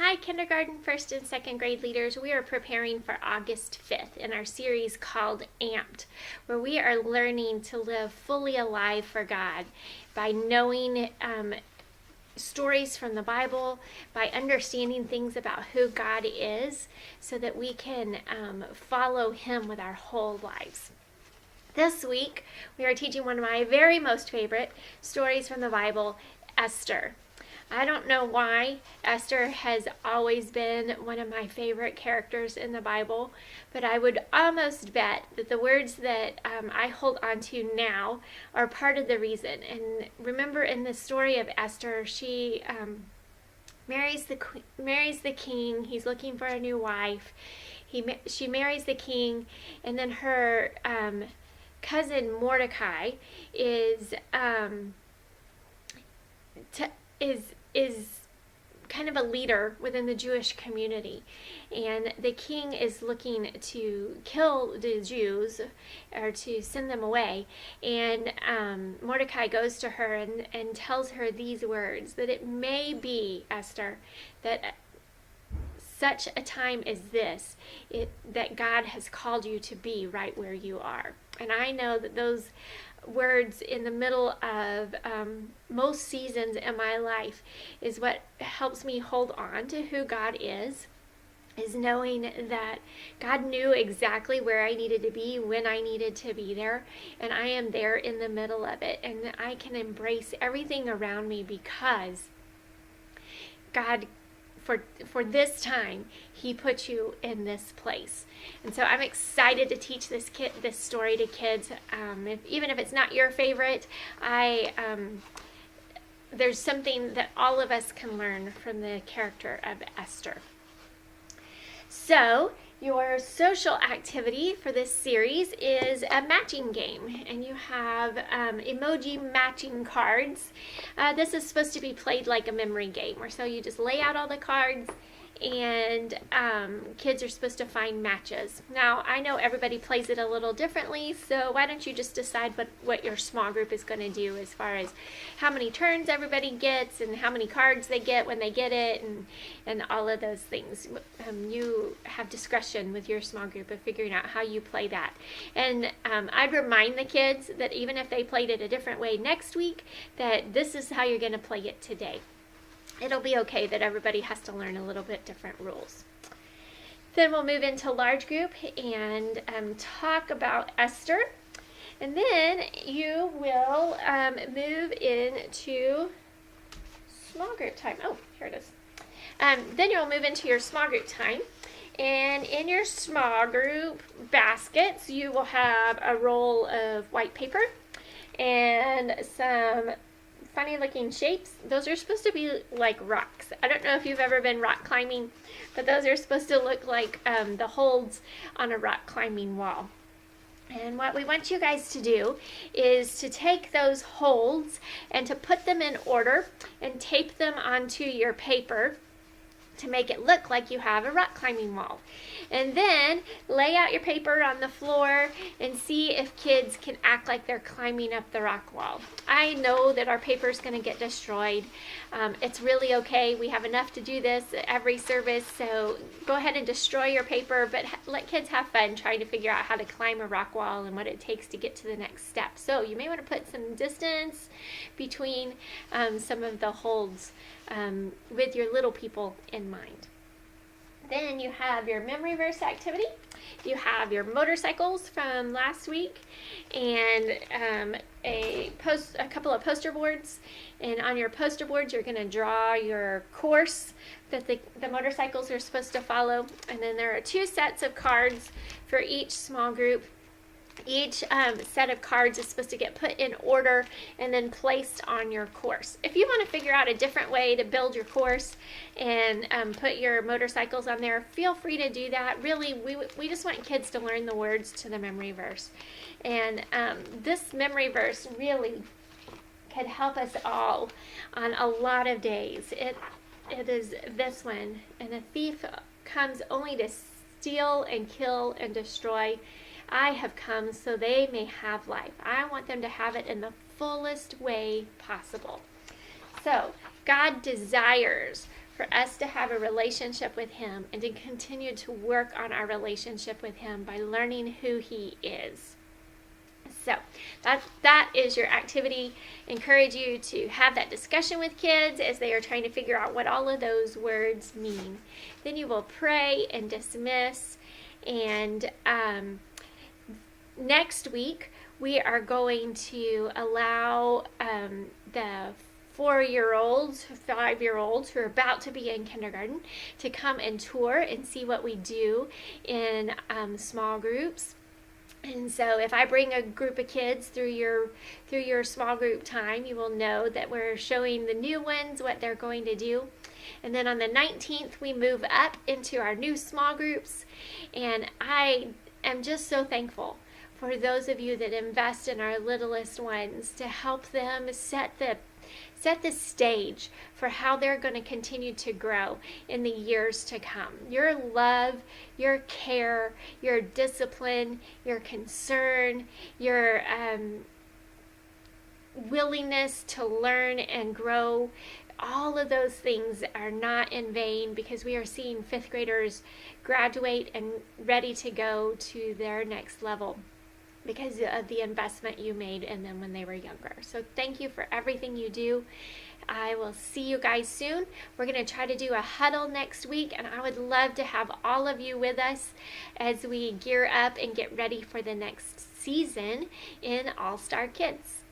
Hi, kindergarten, first and second grade leaders. We are preparing for August 5th in our series called Amped, where we are learning to live fully alive for God by knowing stories from the Bible, by understanding things about who God is, so that we can follow Him with our whole lives. This week, we are teaching one of my very most favorite stories from the Bible, Esther. I don't know why Esther has always been one of my favorite characters in the Bible, but I would almost bet that the words that I hold on to now are part of the reason. And remember, in the story of Esther, she marries the king. He's looking for a new wife. She marries the king, and then her cousin Mordecai is kind of a leader within the Jewish community, and the king is looking to kill the Jews or to send them away, and Mordecai goes to her and tells her these words, that it may be, Esther, that such a time as this, that God has called you to be right where you are. And I know that those words in the middle of most seasons in my life is what helps me hold on to who God is knowing that God knew exactly where I needed to be, when I needed to be there, and I am there in the middle of it, and I can embrace everything around me because God, for this time, He put you in this place. And so I'm excited to teach this story to kids. Even if it's not your favorite, there's something that all of us can learn from the character of Esther. So your social activity for this series is a matching game, and you have emoji matching cards. This is supposed to be played like a memory game, or so you just lay out all the cards, and kids are supposed to find matches. Now, I know everybody plays it a little differently, so why don't you just decide what your small group is going to do as far as how many turns everybody gets and how many cards they get when they get it, and all of those things. You have discretion with your small group of figuring out how you play that. And I'd remind the kids that even if they played it a different way next week, that this is how you're going to play it today. It'll be okay that everybody has to learn a little bit different rules. Then we'll move into large group and talk about Esther. And then you will move into small group time. Oh, here it is. Then you'll move into your small group time. And in your small group baskets, you will have a roll of white paper and some funny looking shapes. Those are supposed to be like rocks. I don't know if you've ever been rock climbing, but those are supposed to look like the holds on a rock climbing wall. And what we want you guys to do is to take those holds and to put them in order and tape them onto your paper to make it look like you have a rock climbing wall. And then lay out your paper on the floor and see if kids can act like they're climbing up the rock wall. I know that our paper is going to get destroyed. It's really okay. We have enough to do this every service, so go ahead and destroy your paper, but let kids have fun trying to figure out how to climb a rock wall and what it takes to get to the next step. So you may want to put some distance between some of the holds with your little people in mind. Then you have your memory verse activity. You have your motorcycles from last week, and a couple of poster boards. And on your poster boards, you're going to draw your course that the motorcycles are supposed to follow. And then there are 2 sets of cards for each small group. Each set of cards is supposed to get put in order and then placed on your course. If you want to figure out a different way to build your course and put your motorcycles on there, feel free to do that. Really, we just want kids to learn the words to the memory verse. And this memory verse really could help us all on a lot of days. It is this one. And a thief comes only to steal and kill and destroy. I have come so they may have life. I want them to have it in the fullest way possible. So God desires for us to have a relationship with Him and to continue to work on our relationship with Him by learning who He is. So that is your activity. Encourage you to have that discussion with kids as they are trying to figure out what all of those words mean. Then you will pray and dismiss. And next week we are going to allow the 4-year-olds, 5-year-olds who are about to be in kindergarten to come and tour and see what we do in small groups. And so if I bring a group of kids through your small group time, you will know that we're showing the new ones what they're going to do. And then on the 19th, we move up into our new small groups. And I am just so thankful for those of you that invest in our littlest ones to help them set the stage for how they're going to continue to grow in the years to come. Your love, your care, your discipline, your concern, your willingness to learn and grow, all of those things are not in vain, because we are seeing 5th graders graduate and ready to go to their next level because of the investment you made in them when they were younger. So thank you for everything you do. I will see you guys soon. We're going to try to do a huddle next week, and I would love to have all of you with us as we gear up and get ready for the next season in All Star Kids.